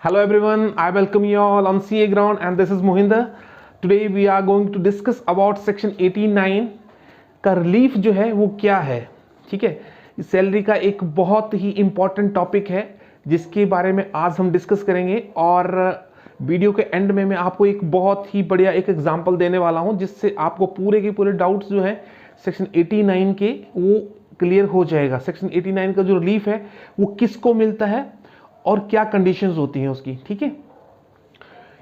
Hello everyone, I welcome you all on CA Ground and this is Mohinder. Today we are going to discuss about section 89 का relief जो है वो क्या है। ठीक है, सैलरी का एक बहुत ही इंपॉर्टेंट टॉपिक है जिसके बारे में आज हम डिस्कस करेंगे और वीडियो के एंड में मैं आपको एक बहुत ही बढ़िया एक एग्जांपल देने वाला हूं जिससे आपको पूरे के पूरे डाउट्स जो है सेक्शन 89 के वो क्लियर हो जाएगा। सेक्शन 89 का जो रिलीफ है वो किसको मिलता है और क्या कंडीशंस होती हैं उसकी। ठीक है,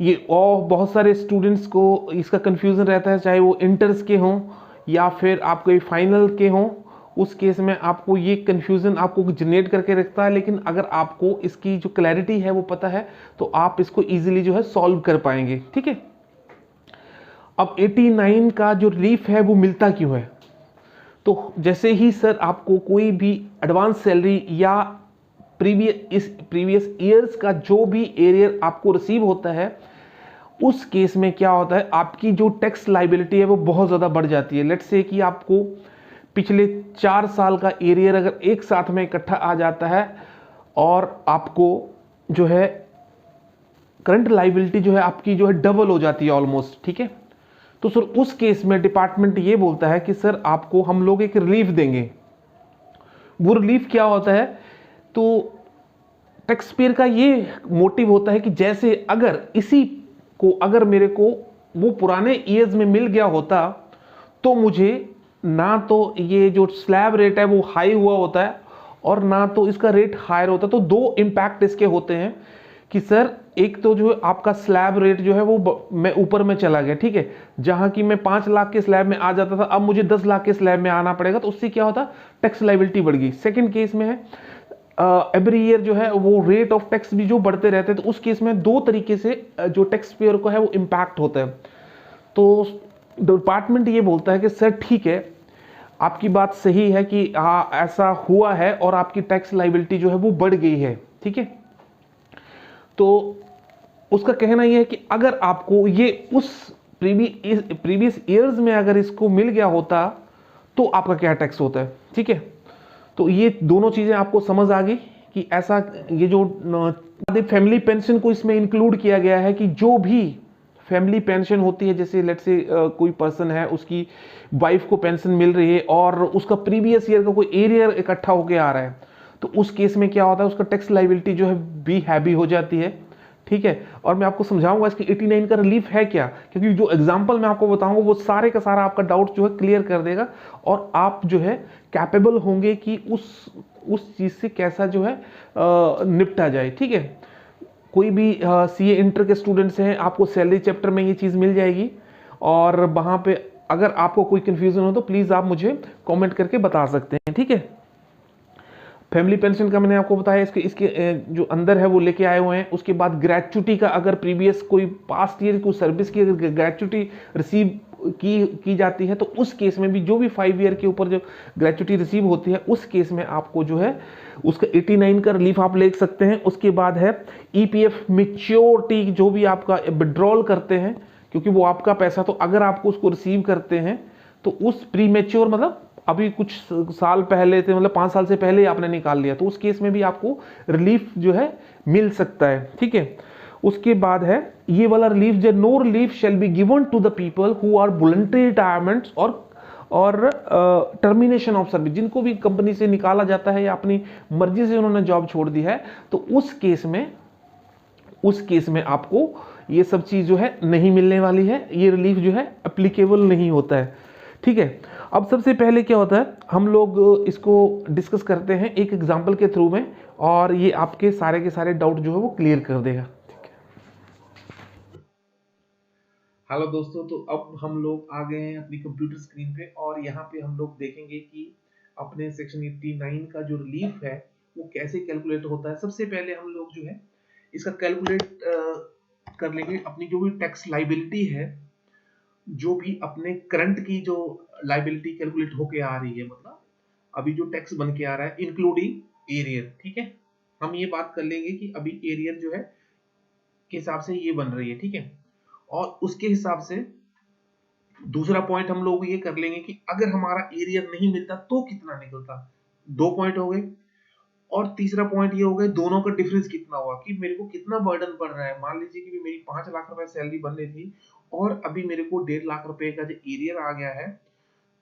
ये और बहुत सारे स्टूडेंट्स को इसका कंफ्यूजन रहता है, चाहे वो इंटर्स के हों या फिर आपको फाइनल के हों। उस केस में आपको ये कंफ्यूजन आपको जनरेट करके रखता है, लेकिन अगर आपको इसकी जो क्लैरिटी है वो पता है तो आप इसको इजीली जो है सॉल्व कर पाएंगे। ठीक है, अब 89 का जो रिलीफ है वो मिलता क्यों है? तो जैसे ही सर आपको कोई भी एडवांस सैलरी या प्रीवियस ईयर्स का जो भी एरियर आपको रिसीव होता है, उस केस में क्या होता है, आपकी जो टैक्स लाइबिलिटी है वो बहुत ज़्यादा बढ़ जाती है। लेट्स से कि आपको पिछले 4 साल का एरियर अगर एक साथ में इकट्ठा आ जाता है और आपको जो है करंट लाइबिलिटी जो है आपकी जो है डबल हो जाती है ऑलमोस्ट। ठीक है, तो सर उस केस में डिपार्टमेंट ये बोलता है कि सर आपको हम लोग एक रिलीफ देंगे। वो रिलीफ क्या होता है? तो टैक्स पेयर का ये मोटिव होता है कि जैसे अगर इसी को अगर मेरे को वो पुराने ईयर्स में मिल गया होता तो मुझे ना तो ये जो स्लैब रेट है वो हाई हुआ होता है और ना तो इसका रेट हायर होता। तो दो इम्पैक्ट इसके होते हैं कि सर एक तो जो आपका स्लैब रेट जो है वो मैं ऊपर में चला गया। ठीक है, जहां कि मैं 5 लाख के स्लैब में आ जाता था, अब मुझे 10 लाख के स्लैब में आना पड़ेगा, तो उससे क्या होता, टैक्स लाइबिलिटी बढ़ गई। सेकंड केस में है एवरी ईयर जो है वो रेट ऑफ टैक्स भी जो बढ़ते रहते हैं, तो उस केस में दो तरीके से जो टैक्स पेयर को है वो इम्पैक्ट होता है। तो डिपार्टमेंट ये बोलता है कि सर ठीक है, आपकी बात सही है कि हाँ ऐसा हुआ है और आपकी टैक्स लाइबिलिटी जो है वो बढ़ गई है। ठीक है, तो उसका कहना यह है कि अगर आपको ये उस प्रीवियस ईयर्स में अगर इसको मिल गया होता तो आपका क्या टैक्स होता है। ठीक है, तो ये दोनों चीजें आपको समझ आ गई कि ऐसा ये जो फैमिली पेंशन को इसमें इंक्लूड किया गया है कि जो भी फैमिली पेंशन होती है, जैसे लेट्स से कोई पर्सन है उसकी वाइफ को पेंशन मिल रही है और उसका प्रीवियस ईयर का कोई एरियर इकट्ठा होकर आ रहा है, तो उस केस में क्या होता है, उसका टैक्स लाइबिलिटी जो है भी हैवी हो जाती है। ठीक है, और मैं आपको समझाऊंगा इसकी 89 का रिलीफ है क्या, क्योंकि जो एग्जांपल मैं आपको बताऊंगा वो सारे का सारा आपका डाउट जो है क्लियर कर देगा और आप जो है कैपेबल होंगे कि उस चीज से कैसा जो है निपटा जाए। ठीक है, कोई भी सीए इंटर के स्टूडेंट्स हैं, आपको सैलरी चैप्टर में ये चीज मिल जाएगी और वहां पे अगर आपको कोई कंफ्यूजन हो तो प्लीज आप मुझे कमेंट करके बता सकते हैं। ठीक है, फैमिली पेंशन का मैंने आपको बताया, इसके जो अंदर है वो लेके आए हुए हैं। उसके बाद ग्रेचुटी का, अगर प्रीवियस कोई पास्ट ईयर कोई सर्विस की अगर ग्रेचुटी रिसीव की जाती है तो उस केस में भी जो भी 5 ईयर के ऊपर जो ग्रेचुटी रिसीव होती है उस केस में आपको जो है उसका 89 का रिलीफ आप ले सकते हैं। उसके बाद है ईपीएफ मैच्योरिटी, जो भी आपका विड्रॉल करते हैं, क्योंकि वो आपका पैसा, तो अगर आपको उसको रिसीव करते हैं तो उस प्री मैच्योर मतलब अभी कुछ साल पहले थे, मतलब 5 साल से पहले आपने निकाल लिया, तो उस केस में भी आपको रिलीफ जो है मिल सकता है। ठीक है, उसके बाद है ये वाला रिलीफ, जो no relief shall be given to the people who are voluntary retirement और टर्मिनेशन ऑफ सर्विस, जिनको भी कंपनी से निकाला जाता है या अपनी मर्जी से उन्होंने जॉब छोड़ दी है, तो उस केस में आपको ये सब चीज जो है नहीं मिलने वाली है, ये रिलीफ जो है एप्लीकेबल नहीं होता है। ठीक है, अब सबसे पहले क्या होता है, हम लोग इसको डिस्कस करते हैं एक एग्जांपल के थ्रू में और ये आपके सारे के सारे डाउट जो है वो क्लियर कर देगा। ठीक है, हेलो दोस्तों, तो अब हम लोग आ गए हैं अपनी कंप्यूटर स्क्रीन पे और यहाँ पे हम लोग देखेंगे कि अपने सेक्शन 89 का जो रिलीफ है वो कैसे कैलकुलेट होता है। सबसे पहले हम लोग जो है इसका कैलकुलेट कर लेंगे अपनी जो भी टैक्स लाइबिलिटी है, जो भी अपने करंट की जो लाइबिलिटी कैलकुलेट होके आ रही है, मतलब अभी जो टैक्स बन के आ रहा है इंक्लूडिंग एरियर। ठीक है, हम ये बात कर लेंगे कि अभी एरियर जो है के हिसाब से ये बन रही है। ठीक है, और उसके हिसाब से दूसरा पॉइंट हम लोग ये कर लेंगे कि अगर हमारा एरियर नहीं मिलता तो कितना निकलता। 2 पॉइंट हो गए। और तीसरा पॉइंट ये हो गया दोनों का डिफरेंस कितना हुआ, कि मेरे को कितना बर्डन पड़ रहा है। मान लीजिए कि मेरी 5 लाख रुपए सैलरी बन रही थी और अभी मेरे को 1.5 लाख रुपए का जो एरियर आ गया है,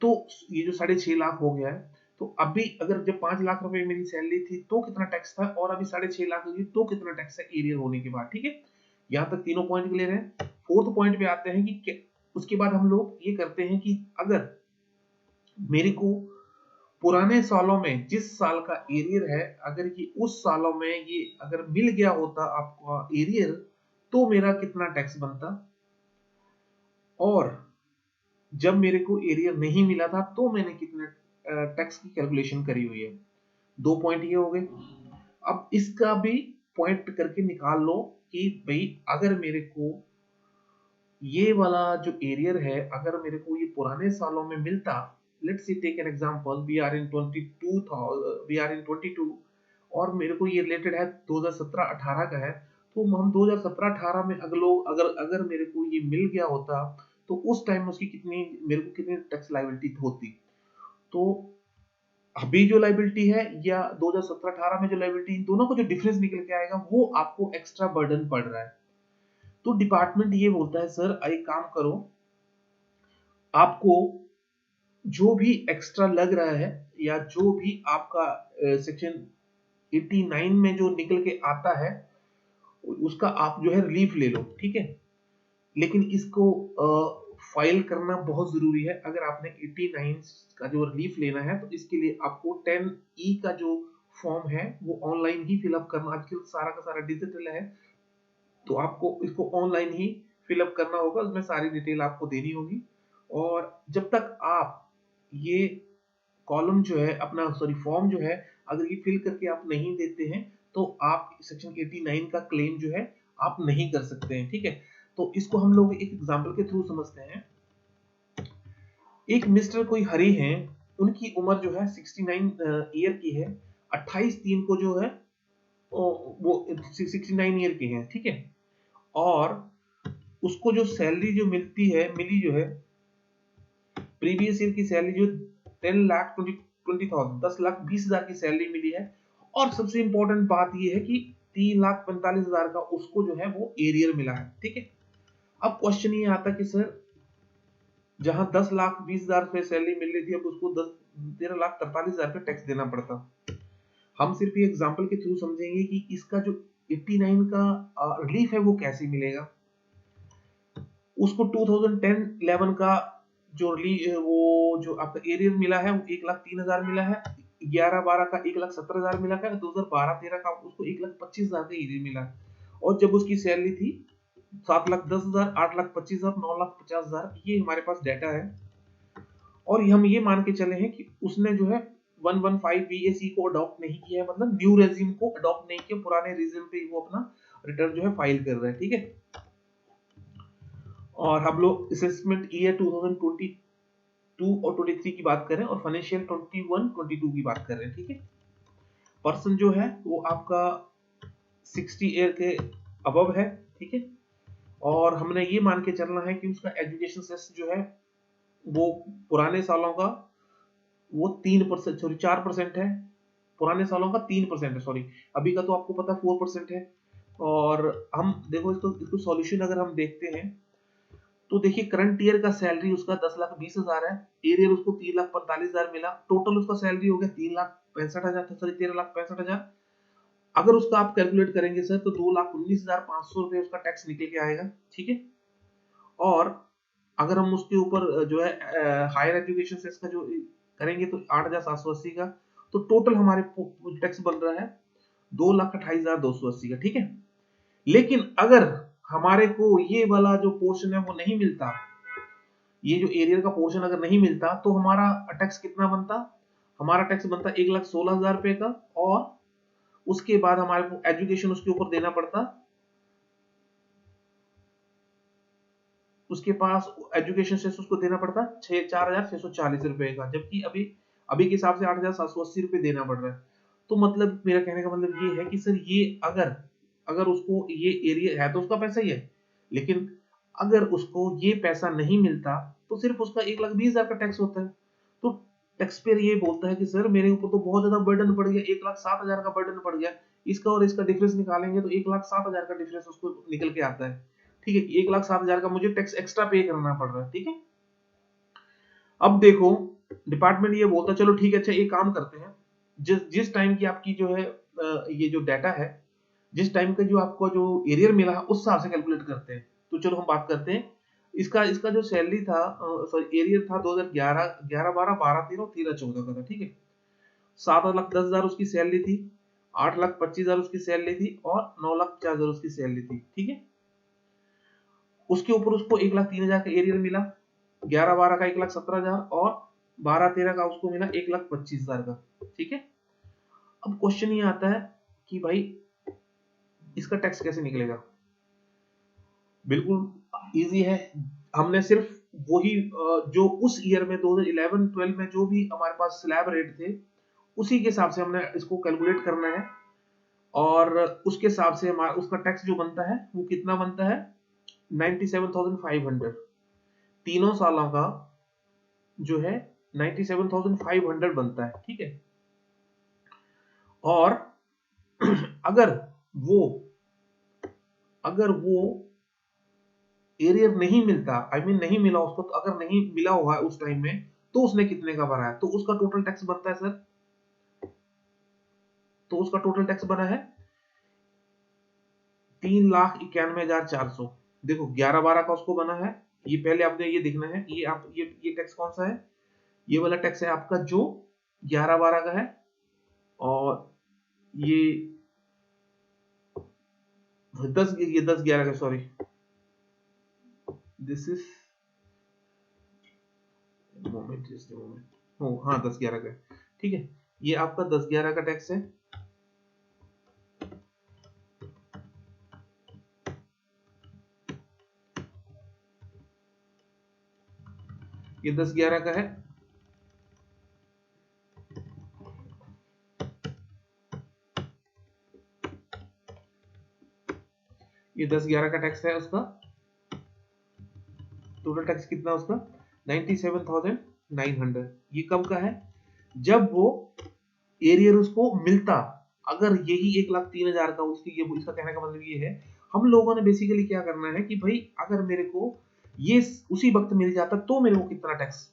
तो ये जो 6.5 लाख हो गया है, तो अभी अगर जब 5 लाख रुपए मेरी सैलरी थी तो कितना टैक्स था, और अभी 6.5 लाख होगी तो कितना टैक्स है एरियर होने के बाद। ठीक है, यहाँ तक तीनों पॉइंट क्लियर है। फोर्थ पॉइंट पे आते हैं कि उसके बाद हम लोग ये करते हैं कि अगर मेरे को पुराने सालों में जिस साल का एरियर है, अगर ये उस सालों में ये अगर मिल गया होता आपका एरियर, तो मेरा कितना टैक्स बनता, और जब मेरे को एरियर नहीं मिला था तो मैंने कितने टैक्स की कैलकुलेशन करी हुई है। 2 पॉइंट ये हो गए। अब इसका भी पॉइंट करके निकाल लो कि भाई अगर मेरे को ये वाला जो एरियर है, अगर मेरे को ये पुराने सालों में मिलता, let's see take an example, we are in 22 और मेरे को ये रिलेटेड है 2017-18 का है, तो हम 2017-18 में अगर मेरे को ये मिल गया होता तो उस टाइम उसकी कितनी मेरे को कितनी टैक्स लायबिलिटी होती। तो अभी जो लायबिलिटी है या 2017-18 में जो लायबिलिटी, इन दोनों को जो डिफरेंस निकल के आएगा वो आपको एक्स्ट्रा बर्डन पड़ रहा है। तो डिपार्टमेंट ये बोलता है सर एक काम करो, आपको जो भी एक्स्ट्रा लग रहा है या जो भी आपका सेक्शन 89 में जो निकल के आता है उसका आप जो है रिलीफ ले लो। ठीक है, लेकिन इसको फाइल करना बहुत जरूरी है। अगर आपने 89 का जो रिलीफ लेना है तो इसके लिए आपको 10E का जो फॉर्म है वो ऑनलाइन ही फिलअप करना, आजकल सारा का सारा डिजिटल है, तो आपको इसको ऑनलाइन ही फिलअप करना होगा, उसमें सारी डिटेल आपको देनी होगी। और जब तक आप ये कॉलम जो है अपना फॉर्म जो है अगर ये फिल करके आप नहीं देते हैं तो आप सेक्शन 89 का क्लेम जो है आप नहीं कर सकते हैं। ठीक है, तो इसको हम लोग एक एग्जांपल के थ्रू समझते हैं। एक मिस्टर कोई हरी हैं, उनकी उम्र जो है 69 ईयर की है, 28/3 को जो है वो 69 ईयर के हैं। ठीक है, और उसको जो सैलरी जो मिली जो है प्रीवियस ईयर की सैलरी जो 10,20,000 की सैलरी मिली है, और सबसे इंपॉर्टेंट बात ये है कि 3,45,000 का उसको जो है वो एरियर मिला है। ठीक है, अब क्वेश्चन ये आता कि सर जहां 10,20,000 पे सैलरी मिल रही थी, अब उसको 13,43,000 पे टैक्स देना पड़ता। हम सिर्फ ये एग्जांपल के थ्रू समझेंगे कि इसका जो 89 का रिलीफ है वो कैसे मिलेगा। उसको 2010-11 का जो आपका एरियर मिला है वो 1,03,000 मिला है, 11-12 का 1,17,000 मिला है, 2012-13 का उसको 1,25,000 का एरियर मिला है, और जब उसकी सैलरी थी 7,10,000, 8,25,000, 9,50,000, ये हमारे पास डाटा है। और हम ये मान के चले हैं कि उसने जो है 115 BAC को अडॉप्ट नहीं किया है, मतलब न्यू रेजिम को अडॉप्ट नहीं किया, पुराने रेजिम पे वो अपना रिटर्न जो है फाइल कर रहा है। ठीक है, और हम लोग असेसमेंट ईयर 2022 और 23 की बात करें और फाइनेंशियल 21-22 की बात कर रहे हैं। ठीक है, पर्सन जो है वो आपका 60 ईयर के अबव है। ठीक है, और हमने ये मान के चलना है कि उसका एजुकेशन सेस जो है वो पुराने सालों का वो 4% है, पुराने सालों का 3% है, सॉरी अभी का तो आपको पता 4% है। और हम देखो इसको सॉल्यूशन अगर हम देखते हैं तो देखिए करंट ईयर का सैलरी उसका 10,20,000 है, एरियर उसको 3,45,000 मिला, टोटल उसका सैलरी हो गया 3,65,000, सॉरी 13,65,000। अगर उसका आप कैलकुलेट करेंगे सर तो 2,19,500 रुपए उसका टैक्स निकल के आएगा। ठीक है, और अगर हम उसके ऊपर जो है हायर एजुकेशन सेस का जो करेंगे तो 8,780 का, तो टोटल हमारे टैक्स बन रहा है 2,28,280 का। ठीक है, लेकिन अगर हमारे को ये वाला जो पोर्शन है वो नहीं मिलता, ये जो एरियर का पोर्शन अगर नहीं मिलता तो हमारा टैक्स कितना बनता, हमारा टैक्स बनता 1,16,000 रुपए का, और उसके बाद हमारे को एजुकेशन उसके ऊपर देना पड़ता, उसके पास एजुकेशन से उसको देना पड़ता 4,640 रुपए का, जबकि अभी के हिसाब से 8,780 रुपए देना पड़ रहा है। तो मतलब मेरा कहने का मतलब ये है कि सर ये अगर उसको ये एरिया है तो उसका पैसा ही है, लेकिन अगर उसको ये पैसा नहीं मिलता तो सिर्फ उसका 1,20,000 का टैक्स होता है। तो टैक्स पेयर ये बोलता है कि सर मेरे ऊपर तो बहुत ज्यादा बर्डन पड़ गया, 1,07,000 का बर्डन पड़ गया, इसका और इसका डिफरेंस निकालेंगे तो 1,07,000 का डिफरेंस उसको निकल के आता है। ठीक है, 1,07,000 का मुझे टैक्स एक्स्ट्रा पे करना पड़ रहा है। ठीक है, अब देखो डिपार्टमेंट ये बोलता है चलो ठीक है, अच्छा एक काम करते हैं, जिस टाइम की आपकी जो है ये जो डाटा है, जिस टाइम का जो आपको जो एरियर मिला है उस हिसाब से कैलकुलेट करते हैं। तो चलो हम बात करते हैं इसका इसका जो सैलरी था, सॉरी एरियर था 2011 11 12 12 13 13 14 का था। ठीक है, 7,10,000 उसकी सैलरी थी, 8,25,000 उसकी सैलरी थी और 9,04,000 उसकी सैलरी थी। ठीक है, उसके ऊपर उसको 1,03,000 का एरियर मिला, 11-12 का 1,17,000 और 12-13 का उसको मिला 1,25,000 का। ठीक है, अब क्वेश्चन ये आता है कि भाई इसका टैक्स कैसे निकलेगा। बिल्कुल इजी है, हमने सिर्फ वही जो उस ईयर में 2011-12 में जो भी हमारे पास स्लैब रेट थे उसी के हिसाब से हमने इसको कैलकुलेट करना है और उसके हिसाब से हमारा उसका टैक्स जो बनता है वो कितना बनता है 97,500, तीनों सालों का जो है 97,500 बनता है। ठीक है, और अगर वो एरियर नहीं मिलता, आई मीन नहीं मिला उसको, तो अगर नहीं मिला हुआ है उस टाइम में तो उसने कितने का भरा है, तो उसका टोटल टैक्स बनता है सर, तो उसका टोटल टैक्स बना है 3,91,400। देखो 11-12 का उसको बना है, ये पहले आपने ये देखना है, ये आप ये टैक्स कौन सा है, ये वाला टैक्स है आपका जो 11-12 का है, और ये 10-11 का, sorry this is moment, just moment, हो हाँ 10-11 का। ठीक है, ये आपका 10-11 का टैक्स है, ये 10-11 का है, ये 10-11 का टैक्स है उसका, टोटल टैक्स कितना उसका 97,900। ये कब का है, जब वो एरियर उसको मिलता, अगर यही 1,03,000 का उसकी ये इसका कहने का मतलब ये है, हम लोगों ने बेसिकली क्या करना है कि भाई अगर मेरे को ये उसी वक्त मिल जाता तो मेरे को कितना टैक्स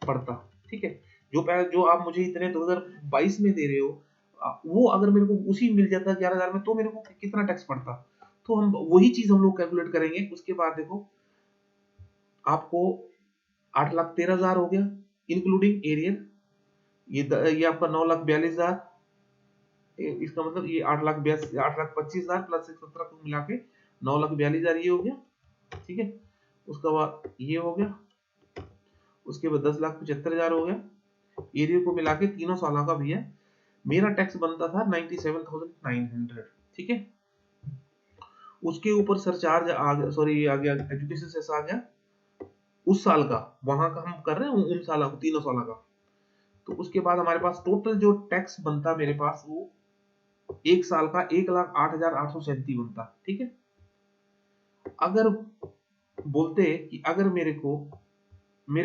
पड़ता। ठीक है, जो आप मुझे इतने 2022 में दे रहे हो, वो अगर मेरे को उसी मिल जाता 11,000 में तो मेरे को कितना टैक्स पड़ता। तो हम वही चीज हम लोग कैलकुलेट करेंगे। उसके बाद देखो आपको 8,13,000 हो गया इंक्लूडिंग एरियर, ये आपका 9,42,000, इसका मतलब ये 8,25,000 प्लस 17 को मिला के 9,42,000 ये हो गया। ठीक है, उसके बाद ये हो गया, उसके बाद 10,75,000 हो गया, एरियर को मिला के तीनों सालों का भैया मेरा टैक्स बनता था 97,900। ठीक है, उसके ऊपर सरचार्ज आ गया, सॉरी आ गया एजुकेशन सेस आ गया उस साल का, वहां का हम कर रहे हैं उन सालों को, तीनों सालों का। तो उसके बाद हमारे पास टोटल जो टैक्स बनता मेरे पास वो एक साल का 1,08,837 बनता। ठीक है, अगर बोलते कि अगर मेरे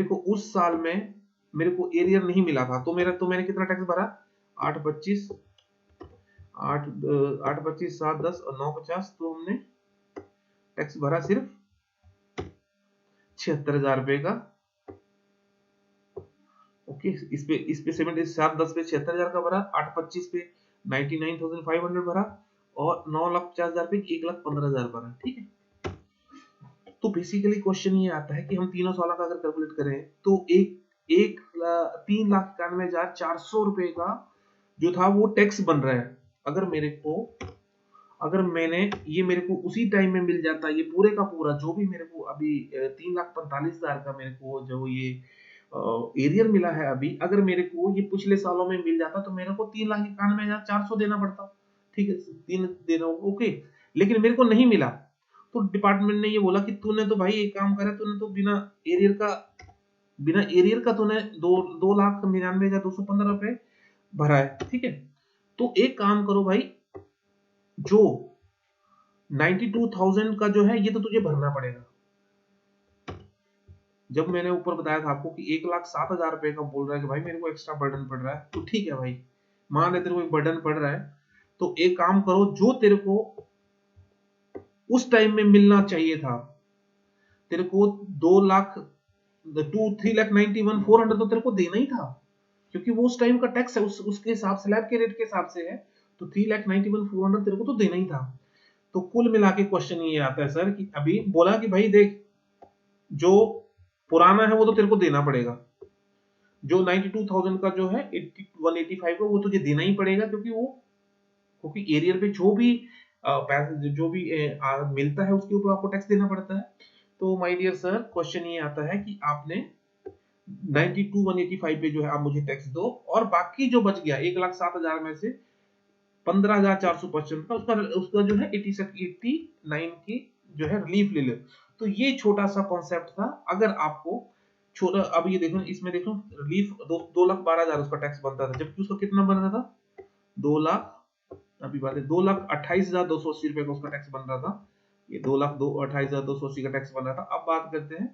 को उस साल में मेरे को एरियर नहीं मिला था तो मैंने कितना टैक्स भरा 8,25 8,25 7,10 और 9,50, तो हमने टैक्स भरा सिर्फ 76,000 रुपए का। ओके, इस पे 7,10 पे 76,000 का भरा, 8,25 पे 99,500 भरा और 9,50,000 पे 1,15,000 भरा। ठीक है, तो बेसिकली क्वेश्चन ये आता है कि हम तीनों सालों का अगर कैलकुलेट करें तो एक 3,91,400 रुपए का जो था वो टैक्स बन रहा है। अगर मेरे को उसी टाइम में मिल जाता ये पूरे का पूरा जो भी मेरे को अभी 3,45,000 का मेरे को जो ये एरियर मिला है अभी, अगर मेरे को ये पिछले सालों में मिल जाता तो मेरे को 3,91,400 देना पड़ता। ठीक है, तीन देना, ओके, लेकिन मेरे को नहीं मिला तो डिपार्टमेंट ने ये बोला कि तूने तो भाई एक काम करा, तूने तो बिना एरियर का तूने 2,99,215 रुपए भरा है। ठीक है, तो एक काम करो भाई, जो 92,000 का जो है ये तो तुझे भरना पड़ेगा, जब मैंने ऊपर बताया था आपको कि 1,07,000 रुपए का बोल रहा है कि भाई मेरे को एक्स्ट्रा बर्डन पड़ रहा है, तो ठीक है भाई, मान ले तेरे को एक बर्डन पड़ रहा है, तो एक काम करो, जो तेरे को उस टाइम में मिलना चाहिए था, तेरे को 3,91,400 तो तेरे को देना ही था, क्योंकि वो उस टाइम का टैक्स है, उसके हिसाब से, स्लैब के रेट के हिसाब से है, तो 3,91,400 तेरे को तो देना ही था। तो कुल मिला के क्वेश्चन ये आता है सर कि अभी बोला कि भाई देख, जो पुराना है वो तो तेरे को देना पड़ेगा, जो 92,000 का जो है 185 का वो तुझे देना ही पड़ेगा, क्योंकि एरियर पे जो भी पैसे जो भी मिलता है उसके ऊपर आपको टैक्स देना पड़ता है। तो माय डियर सर, क्वेश्चन ये आता है कि आपने 92,185 पे जो है आप मुझे टैक्स दो, और बाकी जो बच गया 1,07,000 में से 15,455 का उसका जो है 89 की जो है रिलीफ ले लो। तो ये छोटा सा कॉन्सेप्ट था। अगर आपको छोटा, अब ये देखो, इसमें देखो रिलीफ 2,12,000 उसका टैक्स बनता था, जबकि उसका कितना बन रहा था, 2 लाख, अभी बात है 2,28,280 रुपए का उसका टैक्स बन रहा था, ये 2,28,280 का टैक्स बन रहा था। अब बात करते हैं,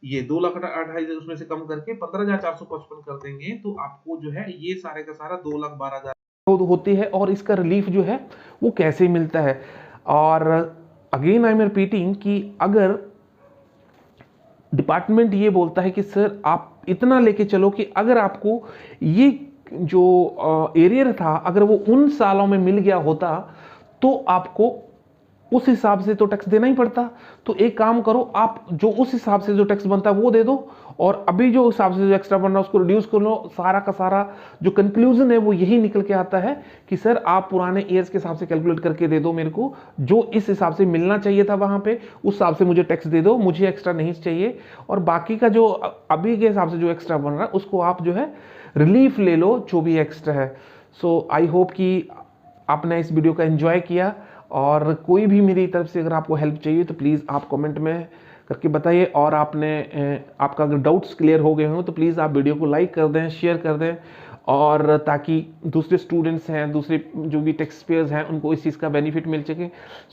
ये 2,28,000 उसमें से कम करके 15,455 कर देंगे, तो आपको जो है ये सारे का सारा 2,12,000 होती है, और इसका रिलीफ जो है वो कैसे मिलता है। और अगेन आई एम रिपीटिंग कि अगर डिपार्टमेंट ये बोलता है कि सर आप इतना लेके चलो कि अगर आपको ये जो एरियर था अगर वो उन सालों में मिल गया होता तो आपको उस हिसाब से तो टैक्स देना ही पड़ता। तो एक काम करो, आप जो उस हिसाब से जो टैक्स बनता है वो दे दो, और अभी जो हिसाब से जो एक्स्ट्रा बन रहा है उसको रिड्यूस कर लो। सारा का सारा जो कंक्लूजन है वो यही निकल के आता है कि सर आप पुराने ईयर्स के हिसाब से कैलकुलेट करके दे दो मेरे को, जो इस हिसाब से मिलना चाहिए था वहां पे उस हिसाब से मुझे टैक्स दे दो, मुझे एक्स्ट्रा नहीं चाहिए, और बाकी का जो अभी के हिसाब से जो एक्स्ट्रा बन रहा है उसको आप जो है रिलीफ ले लो जो भी एक्स्ट्रा है। सो आई होप कि आपने इस वीडियो का एंजॉय किया, और कोई भी मेरी तरफ से अगर आपको हेल्प चाहिए तो प्लीज़ आप कमेंट में करके बताइए, और आपका अगर डाउट्स क्लियर हो गए हों तो प्लीज़ आप वीडियो को लाइक कर दें, शेयर कर दें, और ताकि दूसरे स्टूडेंट्स हैं, दूसरे जो भी टैक्स पेयर्स हैं उनको इस चीज़ का बेनिफिट मिल सके।